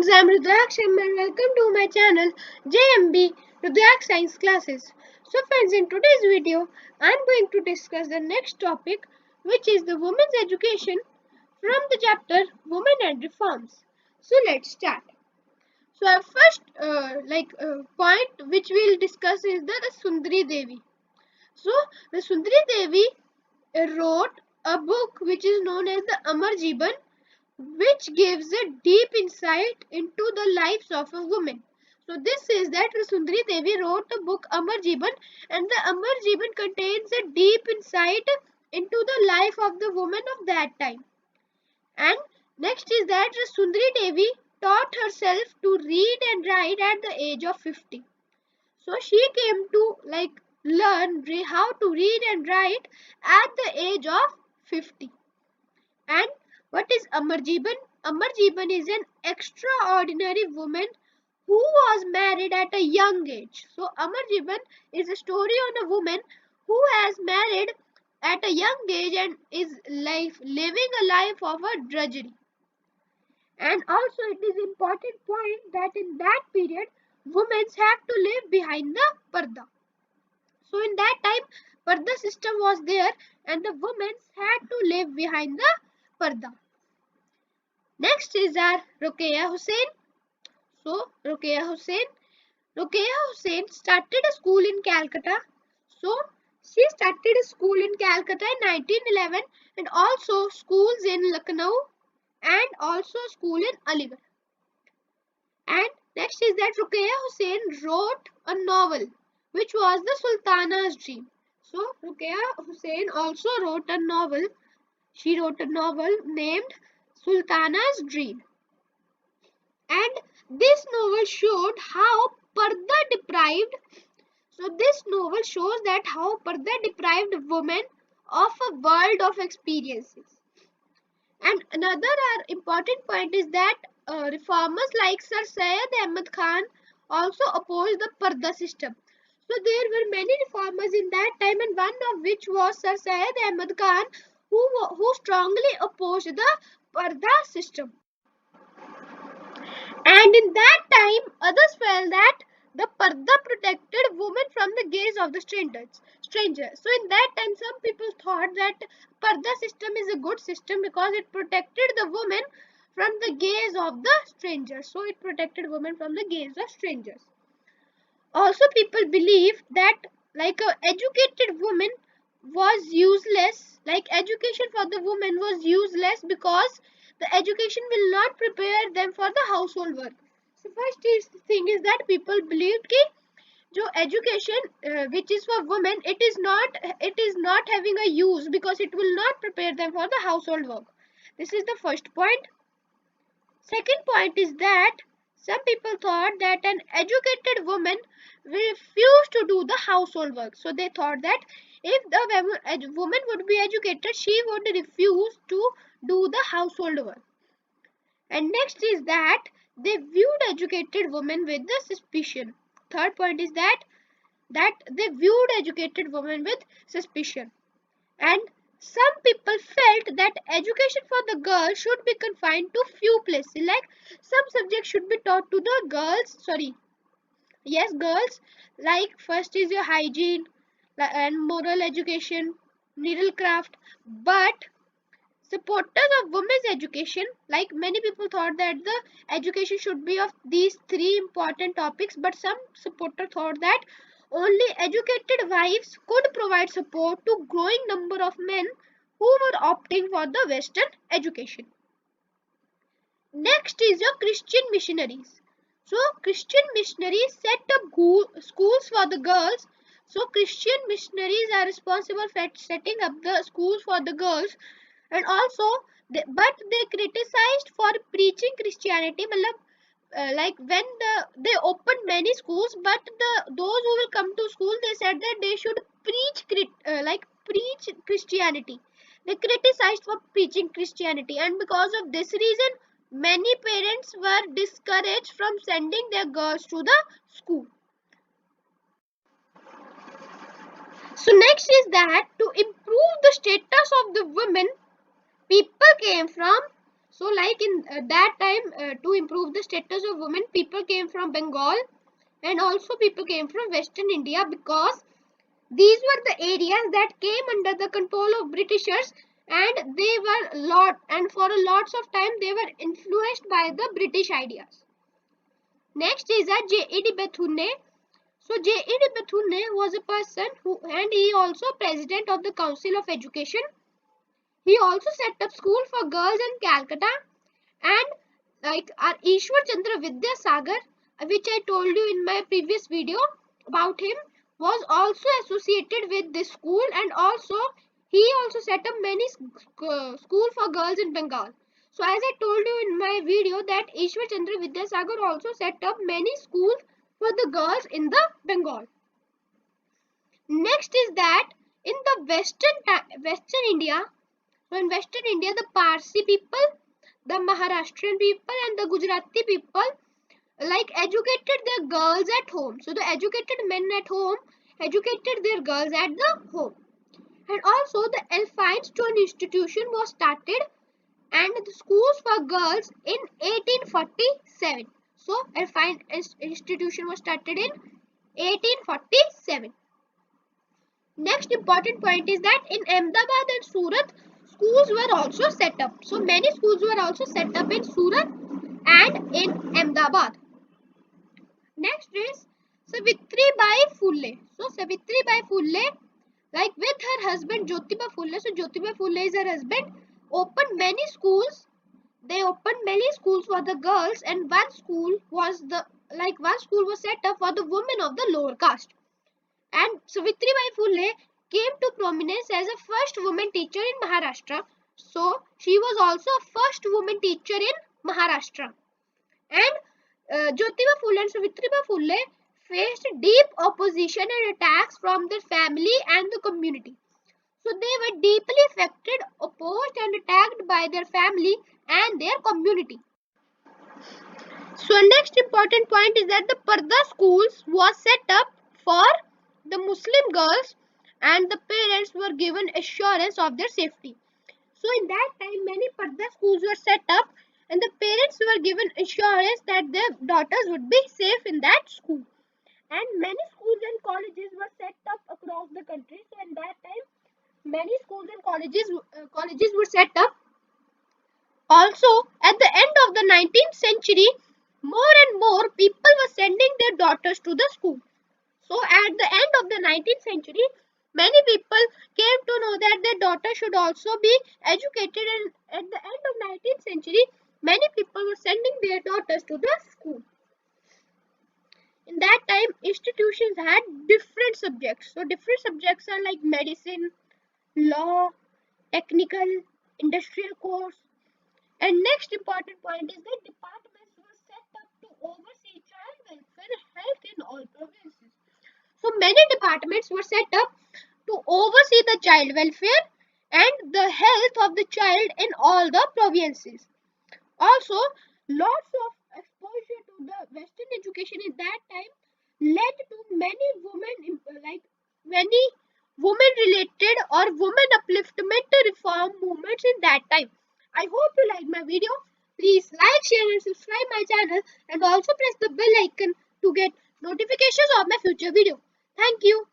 friends, I'm Rudraksh and welcome to my channel JMB Rudraksh Science Classes. So friends, in today's video, I'm going to discuss the next topic, which is the women's education from the chapter Women and Reforms. So let's start. So our first point which we'll discuss is the Sundari Devi. So the Sundari Devi wrote a book which is known as the Amarjeeban, which gives a deep insight into the lives of a woman. So this is that Sundari Devi wrote the book Amarjeeban, and the Amarjeeban contains a deep insight into the life of the woman of that time. And next is that Sundari Devi taught herself to read and write at the age of 50. So she came to learn how to read and write at the age of 50. And what is Amarjeeban? Amarjeeban is an extraordinary woman who was married at a young age. So Amarjeeban is a story on a woman who has married at a young age and is living a life of a drudgery. And also it is important point that in that period women have to live behind the parda. So in that time parda system was there and the women had to live behind the parda. Next is our Ruqayya Hussain. So Ruqayya Hussain started a school in Calcutta. So she started a school in Calcutta in 1911 and also schools in Lucknow and also school in Aligarh. And next is that Ruqayya Hussain wrote a novel which was the Sultana's Dream. So Ruqayya Hussain also wrote a novel. She wrote a novel named Sultana's Dream. And this novel showed how parda deprived. So this novel shows that how parda deprived women of a world of experiences. And another important point is that reformers like Sir Syed Ahmad Khan also opposed the parda system. So there were many reformers in that time, and one of which was Sir Syed Ahmad Khan, who strongly opposed the parda system. And in that time, others felt that the parda protected women from the gaze of the strangers. So in that time, some people thought that parda system is a good system because it protected the women from the gaze of the strangers. So it protected women from the gaze of strangers. Also, people believed that a educated woman was useless. Like education for the woman was useless because the education will not prepare them for the household work. So thing is that people believed कि जो education which is for women, it is not having a use because it will not prepare them for the household work. This is the first point. Second point is that some people thought that an educated woman refused to do the household work. So they thought that if the woman would be educated, she would refuse to do the household work. And next is that they viewed educated women with the suspicion. Third point is that they viewed educated women with suspicion. And some people felt that education for the girls should be confined to few places. Like some subjects should be taught to the girls. Girls. Like first is your hygiene and moral education, needlecraft. But supporters of women's education, like many people thought that the education should be of these three important topics, but some supporters thought that only educated wives could provide support to growing number of men who were opting for the Western education. Next is your Christian missionaries. So Christian missionaries set up schools for the girls. So Christian missionaries are responsible for setting up the schools for the girls, and also but they criticized for preaching Christianity. Like when they opened many schools, but those who will come to school, they said that they should preach Christianity. They criticized for preaching Christianity, and because of this reason many parents were discouraged from sending their girls to the school. So next is that to improve the status of the women, people came from So like in that time, to improve the status of women, people came from Bengal and also people came from Western India, because these were the areas that came under the control of Britishers, and they were for a lots of time they were influenced by the British ideas. Next is a J.E.D. Bethune. So J.E.D. Bethune was a person and he also president of the Council of Education. He also set up school for girls in Calcutta, and like our Ishwar Chandra Vidyasagar, which I told you in my previous video about him, was also associated with this school, and also he also set up many school for girls in Bengal. So as I told you in my video that Ishwar Chandra Vidyasagar also set up many schools for the girls in the Bengal. Next is that in the Western India, so in Western India, the Parsi people, the Maharashtrian people and the Gujarati people like educated their girls at home. So the educated men at home educated their girls at the home. And also the Elphinstone Institution was started and the schools for girls in 1847. So Elphinstone Institution was started in 1847. Next important point is that in Ahmedabad and Surat, schools were also set up. So many schools were also set up in Surat and in Ahmedabad. Next is Savitri Bai Phule. So Savitri Bai Phule, like with her husband Jyotiba Phule, so Jyotiba Phule is her husband, opened many schools. They opened many schools for the girls, and one school was set up for the women of the lower caste. And Savitri Bai Phule came to prominence as a first woman teacher in Maharashtra. So she was also a first woman teacher in Maharashtra. And Jyotiba Phule and Savitriba Phule faced deep opposition and attacks from their family and the community. So they were deeply affected, opposed and attacked by their family and their community. So next important point is that the Parda schools was set up for the Muslim girls, and the parents were given assurance of their safety. So in that time many Parda schools were set up and the parents were given assurance that their daughters would be safe in that school. And many schools and colleges were set up across the country. So in that time many schools and colleges were set up. Also, at the end of the 19th century, more and more people were sending their daughters to the school. So, at the end of the 19th century, many people came to know that their daughters should also be educated, and at the end of 19th century, many people were sending their daughters to the school. In that time, institutions had different subjects. So, different subjects are like medicine, law, technical, industrial course. And next important point is that departments were set up to oversee child welfare and health in all provinces. So many departments were set up to oversee the child welfare and the health of the child in all the provinces. Also, lots of exposure to the Western education in that time led to many women related or women upliftment reform movements in that time. I hope you like my video. Please like, share and subscribe my channel, and also press the bell icon to get notifications of my future video. Thank you.